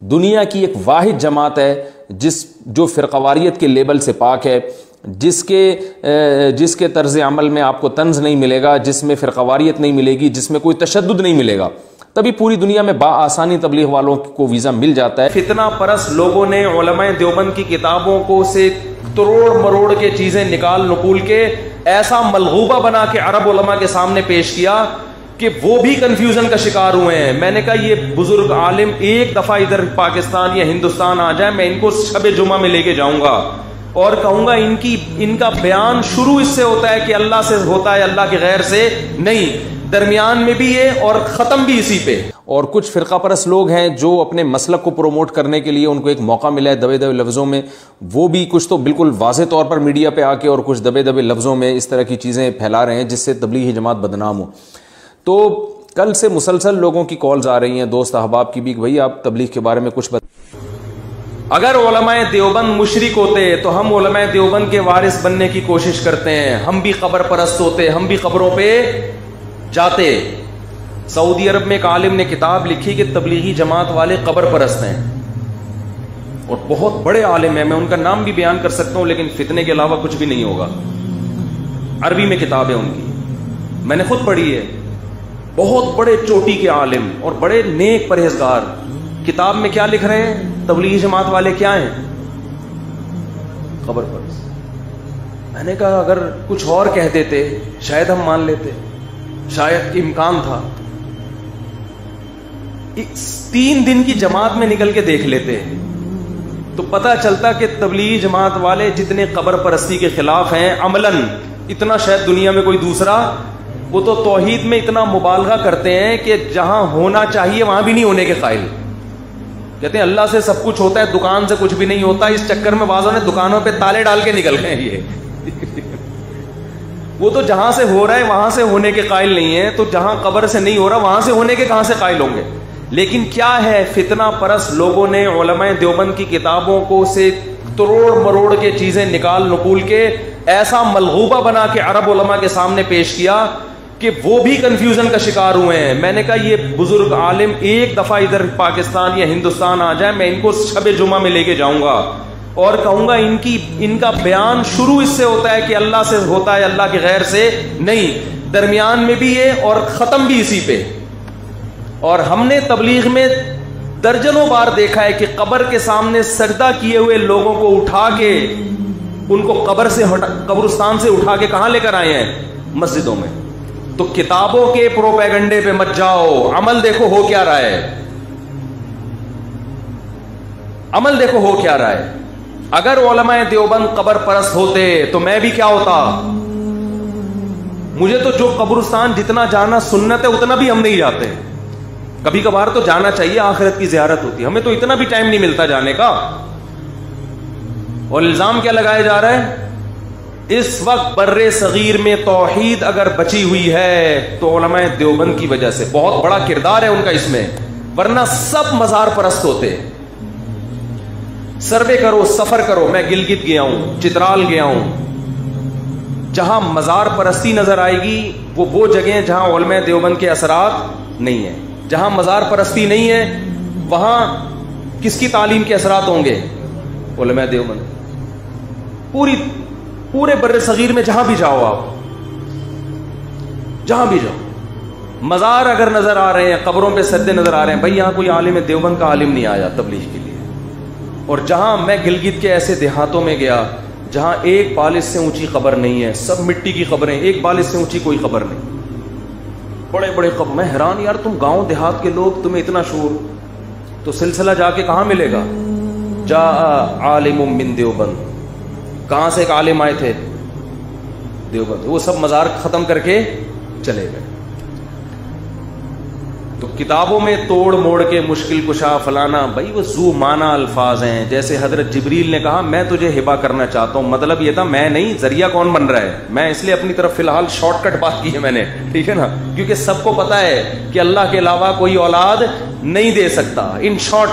دنیا کی ایک واحد جماعت ہے جو فرقواریت کے لیبل سے پاک ہے، جس کے طرز عمل میں آپ کو طنز نہیں ملے گا، جس میں فرقواریت نہیں ملے گی، جس میں کوئی تشدد نہیں ملے گا، تبھی پوری دنیا میں بآسانی تبلیغ والوں کو ویزا مل جاتا ہے۔ فتنہ پرست لوگوں نے علماء دیوبند کی کتابوں کو سے تروڑ مروڑ کے چیزیں نکال نقول کے ایسا ملغوبہ بنا کے عرب علماء کے سامنے پیش کیا کہ وہ بھی کنفیوژن کا شکار ہوئے ہیں۔ میں نے کہا یہ بزرگ عالم ایک دفعہ ادھر پاکستان یا ہندوستان آ جائے، میں ان کو شب جمعہ میں لے کے جاؤں گا اور کہوں گا ان کا بیان شروع اس سے ہوتا ہے کہ اللہ سے ہوتا ہے، اللہ کے غیر سے نہیں، درمیان میں بھی یہ اور ختم بھی اسی پہ۔ اور کچھ فرقہ پرست لوگ ہیں جو اپنے مسلک کو پروموٹ کرنے کے لیے ان کو ایک موقع ملا ہے دبے دبے لفظوں میں، وہ بھی کچھ تو بالکل واضح طور پر میڈیا پہ آ کے اور کچھ دبے دبے لفظوں میں اس طرح کی چیزیں پھیلا رہے ہیں جس سے تبلیغی جماعت بدنام ہو۔ تو کل سے مسلسل لوگوں کی کالز آ رہی ہیں، دوست احباب کی بھی، کہ بھائی آپ تبلیغ کے بارے میں کچھ اگر علماء دیوبند مشرک ہوتے تو ہم علماء دیوبند کے وارث بننے کی کوشش کرتے ہیں، ہم بھی قبر پرست ہوتے، ہم بھی قبروں پہ جاتے۔ سعودی عرب میں ایک عالم نے کتاب لکھی کہ تبلیغی جماعت والے قبر پرست ہیں، اور بہت بڑے عالم ہیں، میں ان کا نام بھی بیان کر سکتا ہوں لیکن فتنے کے علاوہ کچھ بھی نہیں ہوگا۔ عربی میں کتاب ہے ان کی، میں نے خود پڑھی ہے، بہت بڑے چوٹی کے عالم اور بڑے نیک پرہیزگار۔ کتاب میں کیا لکھ رہے ہیں؟ تبلیغی جماعت والے کیا ہیں؟ قبر پرست۔ میں نے کہا اگر کچھ اور کہہ دیتے شاید ہم مان لیتے، شاید امکان تھا۔ 3 دن کی جماعت میں نکل کے دیکھ لیتے تو پتہ چلتا کہ تبلیغی جماعت والے جتنے قبر پرستی کے خلاف ہیں عملاً، اتنا شاید دنیا میں کوئی دوسرا، وہ تو توحید میں اتنا مبالغہ کرتے ہیں کہ جہاں ہونا چاہیے وہاں بھی نہیں ہونے کے قائل۔ کہتے ہیں اللہ سے سب کچھ ہوتا ہے، دکان سے کچھ بھی نہیں ہوتا۔ اس چکر میں بعضوں نے دکانوں پہ تالے ڈال کے نکل گئے۔ یہ وہ تو جہاں سے ہو رہا ہے وہاں سے ہونے کے قائل نہیں ہے، تو جہاں قبر سے نہیں ہو رہا وہاں سے ہونے کے کہاں سے قائل ہوں گے؟ لیکن کیا ہے، فتنہ پرست لوگوں نے علماء دیوبند کی کتابوں کو سے تروڑ مروڑ کے چیزیں نکال نقول کے ایسا ملغوبہ بنا کے عرب علماء کے سامنے پیش کیا کہ وہ بھی کنفیوژن کا شکار ہوئے ہیں۔ میں نے کہا یہ بزرگ عالم ایک دفعہ ادھر پاکستان یا ہندوستان آ جائے، میں ان کو شب جمعہ میں لے کے جاؤں گا اور کہوں گا ان کا بیان شروع اس سے ہوتا ہے کہ اللہ سے ہوتا ہے، اللہ کے غیر سے نہیں، درمیان میں بھی یہ اور ختم بھی اسی پہ۔ اور ہم نے تبلیغ میں درجنوں بار دیکھا ہے کہ قبر کے سامنے سجدہ کیے ہوئے لوگوں کو اٹھا کے ان کو قبرستان سے اٹھا کے کہاں لے کر آئے ہیں؟ مسجدوں میں۔ تو کتابوں کے پروپیگنڈے پہ مت جاؤ، عمل دیکھو ہو کیا رہا ہے، عمل دیکھو ہو کیا رہا ہے۔ اگر علماء دیوبند قبر پرست ہوتے تو میں بھی کیا ہوتا؟ مجھے تو جو قبرستان جتنا جانا سنت ہے اتنا بھی ہم نہیں جاتے، کبھی کبھار تو جانا چاہیے، آخرت کی زیارت ہوتی ہے، ہمیں تو اتنا بھی ٹائم نہیں ملتا جانے کا۔ اور الزام کیا لگایا جا رہا ہے؟ اس وقت بر صغیر میں توحید اگر بچی ہوئی ہے تو علماء دیوبند کی وجہ سے، بہت بڑا کردار ہے ان کا اس میں، ورنہ سب مزار پرست ہوتے۔ سروے کرو، سفر کرو، میں گلگت گیا ہوں، چترال گیا ہوں، جہاں مزار پرستی نظر آئے گی وہ جگہیں جہاں علماء دیوبند کے اثرات نہیں ہیں۔ جہاں مزار پرستی نہیں ہے وہاں کس کی تعلیم کے اثرات ہوں گے؟ علماء دیوبند۔ پورے بر صغیر میں جہاں بھی جاؤ، آپ جہاں بھی جاؤ، مزار اگر نظر آ رہے ہیں، قبروں پہ سجدے نظر آ رہے ہیں، بھائی یہاں کوئی عالم دیوبند کا عالم نہیں آیا تبلیغ کے لیے۔ اور جہاں میں گلگت کے ایسے دیہاتوں میں گیا جہاں ایک بالش سے اونچی قبر نہیں ہے، سب مٹی کی قبریں، ایک بالش سے اونچی کوئی قبر نہیں، بڑے بڑے قبر۔ میں حیران، یار تم گاؤں دیہات کے لوگ، تمہیں اتنا شعور، تو سلسلہ جا کے کہاں ملے گا؟ جا عالم من دیوبند، کہاں سے ایک عالم آئے تھے؟ دیوبند۔ وہ سب مزار ختم کر کے چلے گئے۔ تو کتابوں میں توڑ موڑ کے مشکل کشا فلانا، بھائی وہ ذو معنی الفاظ ہیں۔ جیسے حضرت جبریل نے کہا میں تجھے ہبہ کرنا چاہتا ہوں، مطلب یہ تھا میں نہیں، ذریعہ کون بن رہا ہے؟ میں اس لیے اپنی طرف فی الحال شارٹ کٹ بات کی ہے میں نے، ٹھیک ہے نا، کیونکہ سب کو پتا ہے کہ اللہ کے علاوہ کوئی اولاد نہیں دے سکتا، ان شارٹ۔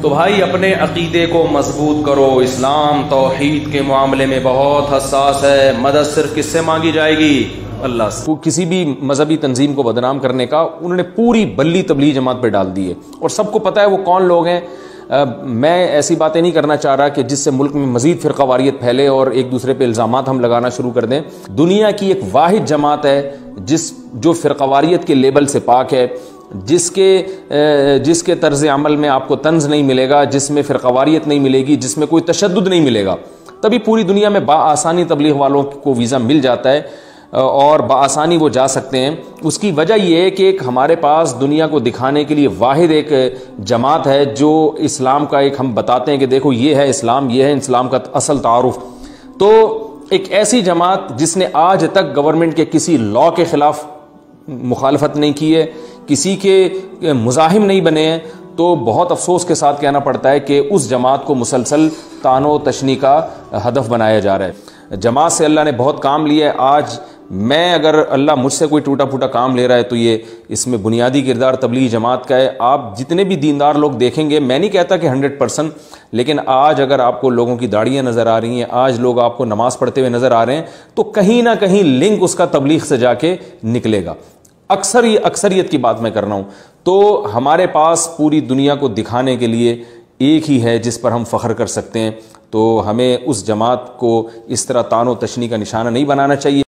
تو بھائی اپنے عقیدے کو مضبوط کرو۔ اسلام توحید کے معاملے میں بہت حساس ہے۔ مدد صرف کس سے مانگی جائے گی؟ اللہ سے. کسی بھی مذہبی تنظیم کو بدنام کرنے کا انہوں نے پوری بلی تبلیغ جماعت پہ ڈال دی ہے، اور سب کو پتہ ہے وہ کون لوگ ہیں. میں ایسی باتیں نہیں کرنا چاہ رہا کہ جس سے ملک میں مزید فرقہ واریت پھیلے اور ایک دوسرے پہ الزامات ہم لگانا شروع کر دیں. دنیا کی ایک واحد جماعت ہے جو فرقہ واریت کے لیبل سے پاک ہے، جس کے طرز عمل میں آپ کو طنز نہیں ملے گا، جس میں فرقہ واریت نہیں ملے گی، جس میں کوئی تشدد نہیں ملے گا. تبھی پوری دنیا میں بآسانی تبلیغ والوں کو ویزا مل جاتا ہے اور بآسانی وہ جا سکتے ہیں. اس کی وجہ یہ ہے کہ ایک ہمارے پاس دنیا کو دکھانے کے لیے واحد ایک جماعت ہے جو اسلام کا ایک ہم بتاتے ہیں کہ دیکھو یہ ہے اسلام، یہ ہے اسلام کا اصل تعارف. تو ایک ایسی جماعت جس نے آج تک گورنمنٹ کے کسی لا کے خلاف مخالفت نہیں کی ہے، کسی کے مزاحم نہیں بنے ہیں، تو بہت افسوس کے ساتھ کہنا پڑتا ہے کہ اس جماعت کو مسلسل طعن و تشنیع کا ہدف بنایا جا رہا ہے. جماعت سے اللہ نے بہت کام لیا ہے. آج میں اگر اللہ مجھ سے کوئی ٹوٹا پھوٹا کام لے رہا ہے تو یہ اس میں بنیادی کردار تبلیغی جماعت کا ہے. آپ جتنے بھی دیندار لوگ دیکھیں گے، میں نہیں کہتا کہ 100%، لیکن آج اگر آپ کو لوگوں کی داڑیاں نظر آ رہی ہیں، آج لوگ آپ کو نماز پڑھتے ہوئے نظر آ رہے ہیں، تو کہیں نہ کہیں لنک اس کا تبلیغ سے جا کے نکلے گا. اکثریت کی بات میں کر رہا ہوں. تو ہمارے پاس پوری دنیا کو دکھانے کے لیے ایک ہی ہے جس پر ہم فخر کر سکتے ہیں. تو ہمیں اس جماعت کو اس طرح طعن و تشنیع کا نشانہ نہیں بنانا چاہیے.